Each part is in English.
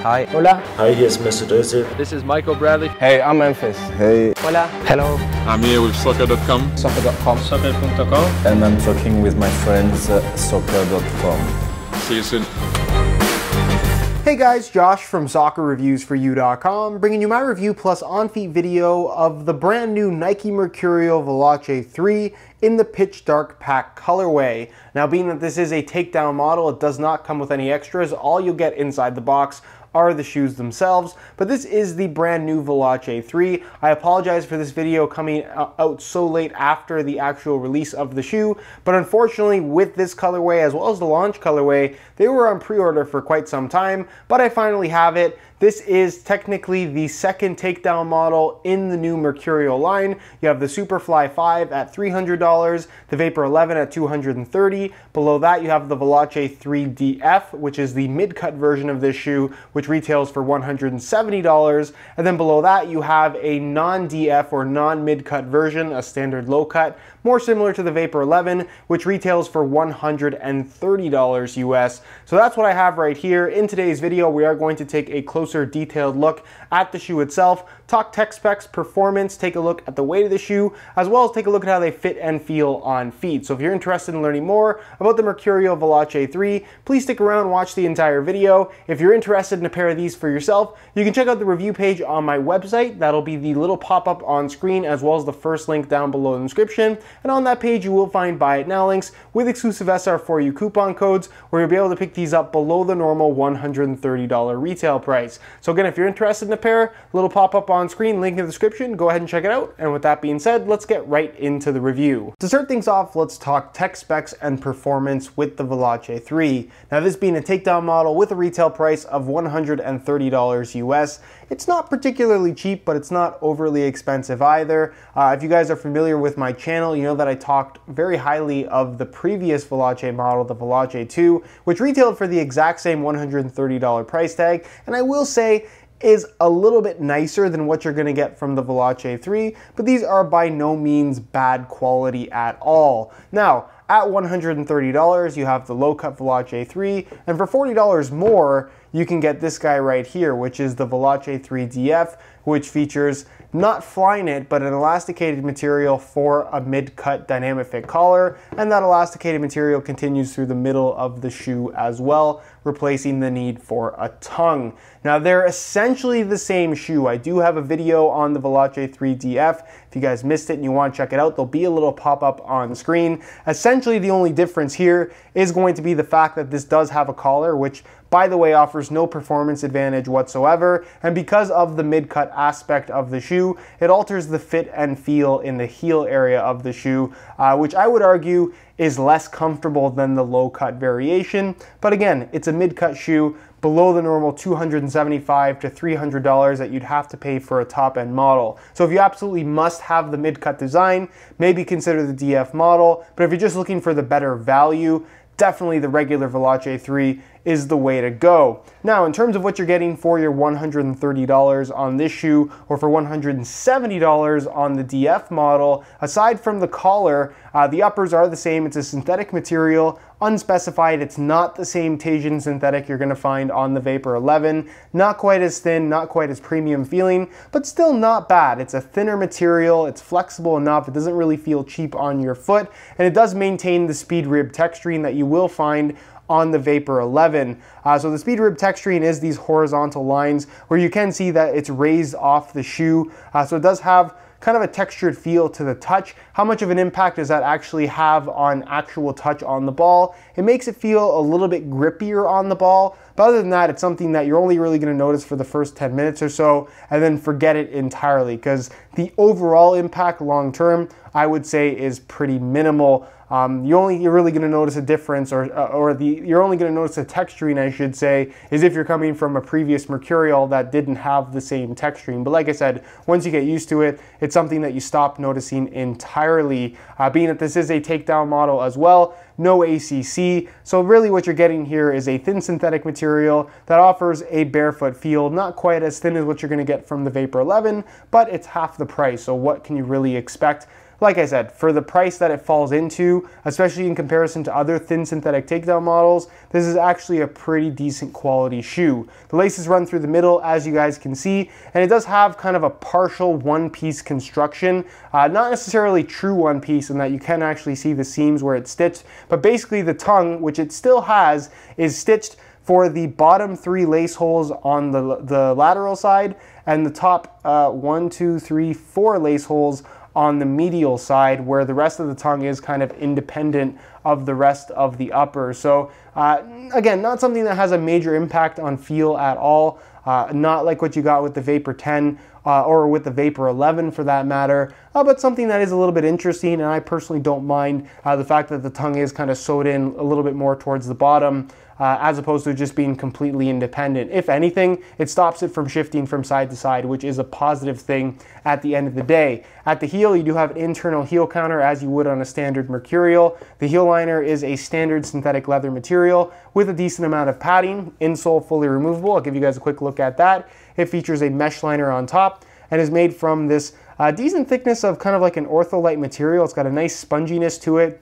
Hi. Hola. Hi, here's Mr. Döse. This is Michael Bradley. Hey, I'm Memphis. Hey. Hola. Hello. I'm here with soccer.com. Soccer.com. Soccer.com. And I'm talking with my friends soccer.com. See you soon. Hey guys, Josh from SoccerReviewsForYou.com, bringing you my review plus on-feet video of the brand new Nike Mercurial Veloce 3 in the Pitch Dark Pack colorway. Now, being that this is a takedown model, it does not come with any extras. All you'll get inside the box are the shoes themselves, but this is the brand new Veloce 3. I apologize for this video coming out so late after the actual release of the shoe, but unfortunately with this colorway as well as the launch colorway, they were on pre-order for quite some time, but I finally have it. This is technically the second takedown model in the new Mercurial line. You have the Superfly 5 at $300, the Vapor 11 at $230. Below that you have the Veloce 3 DF, which is the mid-cut version of this shoe, which retails for $170. And then below that you have a non-DF or non-mid-cut version, a standard low-cut, more similar to the Vapor 11, which retails for $130 US. So that's what I have right here. In today's video, we are going to take a closer detailed look at the shoe itself, talk tech specs, performance, take a look at the weight of the shoe, as well as take a look at how they fit and feel on feet. So if you're interested in learning more about the Mercurial Veloce 3, please stick around and watch the entire video. If you're interested in a pair of these for yourself, you can check out the review page on my website. That'll be the little pop-up on screen as well as the first link down below in the description. And on that page, you will find Buy It Now links with exclusive SR4U coupon codes where you'll be able to pick these up below the normal $130 retail price. So again, if you're interested in a pair, little pop-up on screen, link in the description, go ahead and check it out. And with that being said, let's get right into the review. To start things off, let's talk tech specs and performance with the Veloce 3. Now, this being a takedown model with a retail price of $130 US, it's not particularly cheap, but it's not overly expensive either. If you guys are familiar with my channel, you know that I talked very highly of the previous Veloce model, the Veloce 2, which retailed for the exact same $130 price tag, and I will say is a little bit nicer than what you're going to get from the Veloce 3, but these are by no means bad quality at all. Now, at $130, you have the low-cut Veloce 3, and for $40 more, you can get this guy right here, which is the Veloce 3 DF, which features not Flyknit, but an elasticated material for a mid-cut dynamic fit collar, and that elasticated material continues through the middle of the shoe as well, replacing the need for a tongue. Now, they're essentially the same shoe. I do have a video on the Veloce 3 DF. If you guys missed it and you want to check it out, there'll be a little pop-up on screen. Essentially, the only difference here is going to be the fact that this does have a collar, which, by the way, offers no performance advantage whatsoever, and because of the mid-cut aspect of the shoe, it alters the fit and feel in the heel area of the shoe, which I would argue is less comfortable than the low-cut variation. But again, it's a mid-cut shoe below the normal $275 to $300 that you'd have to pay for a top-end model. So if you absolutely must have the mid-cut design, maybe consider the DF model, but if you're just looking for the better value, definitely the regular Veloce 3 is the way to go. Now, in terms of what you're getting for your $130 on this shoe, or for $170 on the DF model, aside from the collar, the uppers are the same. It's a synthetic material, unspecified. It's not the same Teijin synthetic you're gonna find on the Vapor 11. Not quite as thin, not quite as premium feeling, but still not bad. It's a thinner material, it's flexible enough, it doesn't really feel cheap on your foot, and it does maintain the speed rib texturing that you will find on the Vapor 11. So the speed rib texturing is these horizontal lines where you can see that it's raised off the shoe. So it does have kind of a textured feel to the touch. How much of an impact does that actually have on actual touch on the ball? It makes it feel a little bit grippier on the ball, but other than that, it's something that you're only really gonna notice for the first 10 minutes or so, and then forget it entirely, because the overall impact long-term, I would say, is pretty minimal. You're really going to notice a difference, you're only going to notice a texturing, I should say, is if you're coming from a previous Mercurial that didn't have the same texturing. But like I said, once you get used to it, it's something that you stop noticing entirely. Being that this is a takedown model as well, no ACC, so really what you're getting here is a thin synthetic material that offers a barefoot feel, not quite as thin as what you're going to get from the Vapor 11, but it's half the price, so what can you really expect? like I said, for the price that it falls into, especially in comparison to other thin synthetic takedown models, this is actually a pretty decent quality shoe. The laces run through the middle, as you guys can see, and it does have kind of a partial one-piece construction. Not necessarily true one-piece in that you can actually see the seams where it's stitched, but basically the tongue, which it still has, is stitched for the bottom 3 lace holes on the lateral side and the top 1, 2, 3, 4 lace holes on the medial side, where the rest of the tongue is kind of independent of the rest of the upper. So again, not something that has a major impact on feel at all. Not like what you got with the Vapor 10 or with the Vapor 11 for that matter, but something that is a little bit interesting, and I personally don't mind the fact that the tongue is kind of sewed in a little bit more towards the bottom, as opposed to just being completely independent. If anything, it stops it from shifting from side to side, which is a positive thing at the end of the day. At the heel, you do have an internal heel counter as you would on a standard Mercurial. The heel liner is a standard synthetic leather material with a decent amount of padding, insole fully removable. I'll give you guys a quick look at that. It features a mesh liner on top and is made from this decent thickness of kind of like an ortholite material. It's got a nice sponginess to it,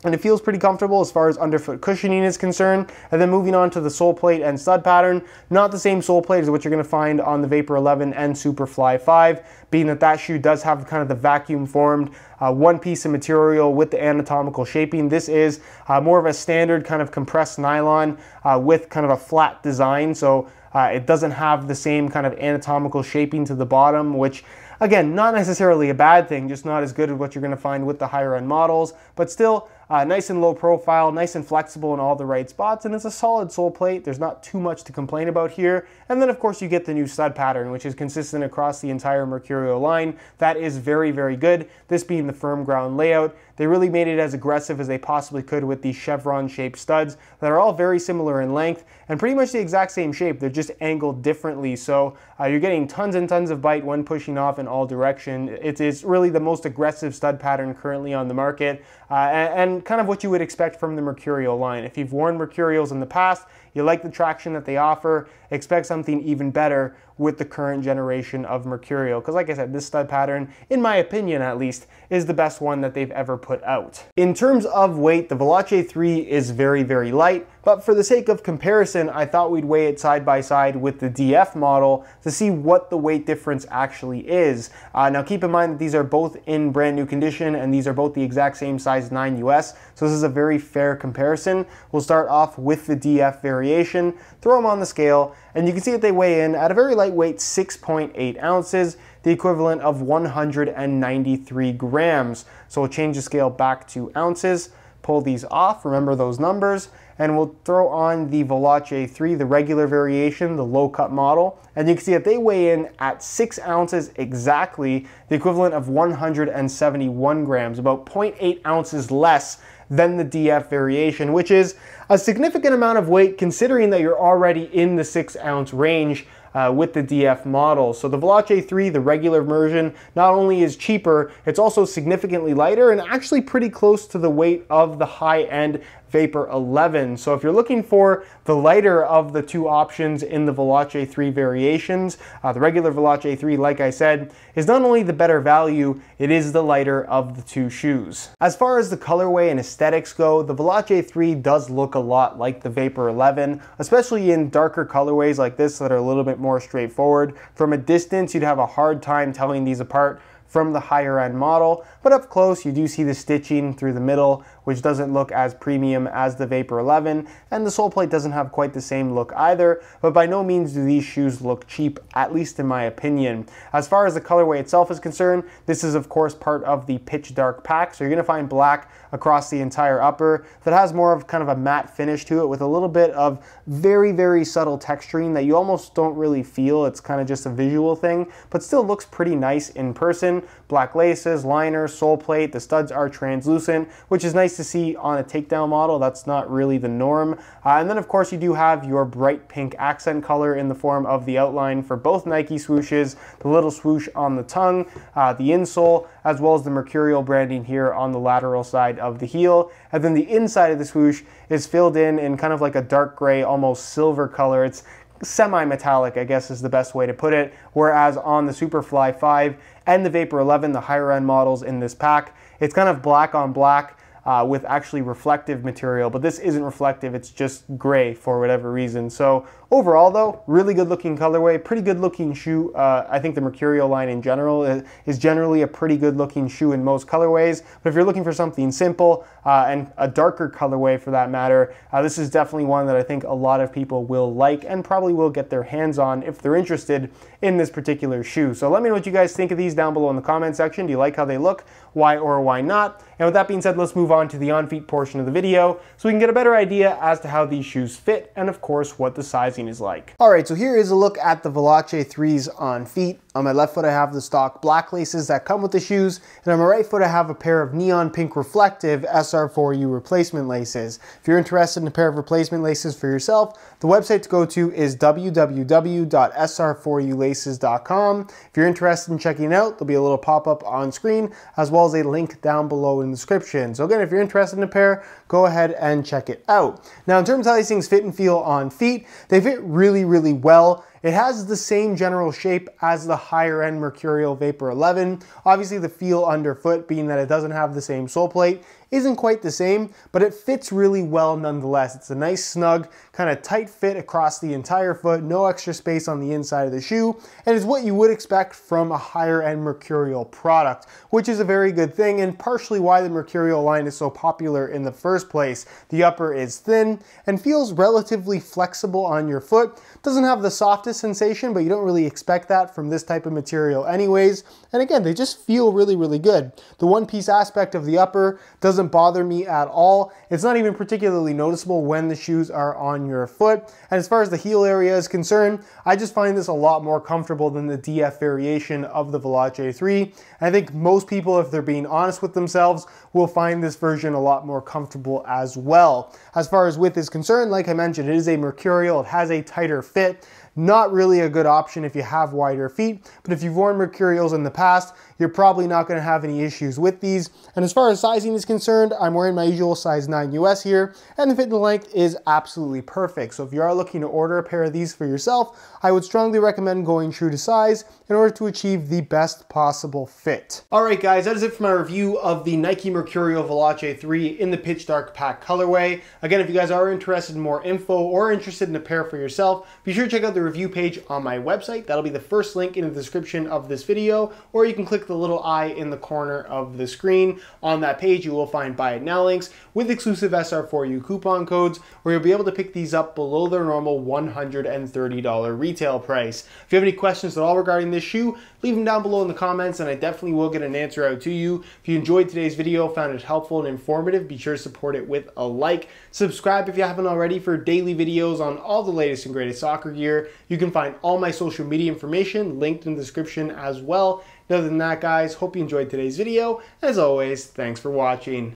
and it feels pretty comfortable as far as underfoot cushioning is concerned. And then moving on to the sole plate and stud pattern, not the same sole plate as what you're going to find on the Vapor 11 and Superfly 5, being that that shoe does have kind of the vacuum formed one piece of material with the anatomical shaping. This is more of a standard kind of compressed nylon with kind of a flat design, so it doesn't have the same kind of anatomical shaping to the bottom, which again, not necessarily a bad thing, just not as good as what you're going to find with the higher end models, but still nice and low profile, nice and flexible in all the right spots, and it's a solid sole plate. There's not too much to complain about here. And then of course you get the new stud pattern, which is consistent across the entire Mercurial line. That is very, very good. This being the firm ground layout, they really made it as aggressive as they possibly could with these chevron shaped studs that are all very similar in length and pretty much the exact same shape. They're just angled differently. So you're getting tons and tons of bite when pushing off in all directions. It is really the most aggressive stud pattern currently on the market, and kind of what you would expect from the Mercurial line. If you've worn Mercurials in the past, you like the traction that they offer, expect something even better with the current generation of Mercurial. Because like I said, this stud pattern, in my opinion at least, is the best one that they've ever put out. In terms of weight, the Veloce 3 is very, very light, but for the sake of comparison, I thought we'd weigh it side by side with the DF model to see what the weight difference actually is. Now keep in mind that these are both in brand new condition and these are both the exact same size 9 US, so this is a very fair comparison. We'll start off with the DF variation, throw them on the scale, and you can see that they weigh in at a very lightweight 6.8 ounces, the equivalent of 193 grams. So we'll change the scale back to ounces, pull these off, remember those numbers, and we'll throw on the Veloce 3, the regular variation, the low cut model, and you can see that they weigh in at 6 ounces exactly, the equivalent of 171 grams, about 0.8 ounces less than the DF variation, which is a significant amount of weight considering that you're already in the 6 ounce range with the DF model. So the Veloce 3, the regular version, not only is cheaper, it's also significantly lighter and actually pretty close to the weight of the high-end Vapor 11. So if you're looking for the lighter of the two options in the Veloce 3 variations, the regular Veloce 3, like I said, is not only the better value, it is the lighter of the two shoes. As far as the colorway and aesthetics go, the Veloce 3 does look a lot like the Vapor 11, especially in darker colorways like this that are a little bit more straightforward. From a distance, you'd have a hard time telling these apart from the higher end model, but up close you do see the stitching through the middle, which doesn't look as premium as the Vapor 11, and the sole plate doesn't have quite the same look either, but by no means do these shoes look cheap, at least in my opinion. As far as the colorway itself is concerned, this is of course part of the pitch dark pack, so you're gonna find black across the entire upper that has more of kind of a matte finish to it with a little bit of very, very subtle texturing that you almost don't really feel. It's kind of just a visual thing, but still looks pretty nice in person. Black laces, liner, sole plate, the studs are translucent, which is nice to see on a takedown model. That's not really the norm. And then of course you do have your bright pink accent color in the form of the outline for both Nike swooshes, the little swoosh on the tongue, the insole, as well as the Mercurial branding here on the lateral side of the heel. And then the inside of the swoosh is filled in kind of like a dark gray, almost silver color. It's semi-metallic, I guess is the best way to put it, whereas on the Superfly 5 and the Vapor 11, the higher end models in this pack, It's kind of black on black with actually reflective material, but this isn't reflective, it's just gray for whatever reason. So overall though, really good looking colorway, pretty good looking shoe. I think the Mercurial line in general is generally a pretty good looking shoe in most colorways, but if you're looking for something simple and a darker colorway for that matter, this is definitely one that I think a lot of people will like and probably will get their hands on if they're interested in this particular shoe. So let me know what you guys think of these down below in the comment section. Do you like how they look? Why or why not? And with that being said, let's move on to the on-feet portion of the video so we can get a better idea as to how these shoes fit and of course what the sizing is like. Alright, so here is a look at the Veloce 3s on feet. On my left foot I have the stock black laces that come with the shoes, and on my right foot I have a pair of neon pink reflective SR4U replacement laces. If you're interested in a pair of replacement laces for yourself, the website to go to is www.sr4ulaces.com. If you're interested in checking it out, there'll be a little pop-up on screen as well as a link down below in the description. So again, if you're interested in a pair, go ahead and check it out. Now in terms of how these things fit and feel on feet, they fit really, really well. It has the same general shape as the higher end Mercurial Vapor 11. Obviously the feel underfoot, being that it doesn't have the same sole plate, isn't quite the same, but it fits really well nonetheless. It's a nice snug, kind of tight fit across the entire foot, no extra space on the inside of the shoe, and it's what you would expect from a higher end Mercurial product, which is a very good thing and partially why the Mercurial line is so popular in the first place. The upper is thin and feels relatively flexible on your foot. Doesn't have the softest sensation, but you don't really expect that from this type of material anyways. And again, they just feel really, really good. The one piece aspect of the upper doesn't bother me at all. It's not even particularly noticeable when the shoes are on your foot. And as far as the heel area is concerned, I just find this a lot more comfortable than the DF variation of the Veloce 3. And I think most people, if they're being honest with themselves, will find this version a lot more comfortable as well. As far as width is concerned, like I mentioned, it is a Mercurial. It has a tighter fit. Not really a good option if you have wider feet, but if you've worn Mercurials in the past, you're probably not going to have any issues with these. And as far as sizing is concerned, I'm wearing my usual size 9 US here, and the fit and length is absolutely perfect. So if you are looking to order a pair of these for yourself, I would strongly recommend going true to size in order to achieve the best possible fit. Alright guys, that is it for my review of the Nike Mercurial Veloce 3 in the pitch dark pack colorway. Again, if you guys are interested in more info or interested in a pair for yourself, be sure to check out the review page on my website. That'll be the first link in the description of this video, or you can click the little eye in the corner of the screen. On that page, you will find buy it now links with exclusive SR4U coupon codes, where you'll be able to pick these up below their normal $130 retail price. If you have any questions at all regarding this shoe, leave them down below in the comments, and I definitely will get an answer out to you. If you enjoyed today's video, found it helpful and informative, be sure to support it with a like. Subscribe if you haven't already for daily videos on all the latest and greatest soccer gear. You can find all my social media information linked in the description as well. Other than that, guys, hope you enjoyed today's video. As always, thanks for watching.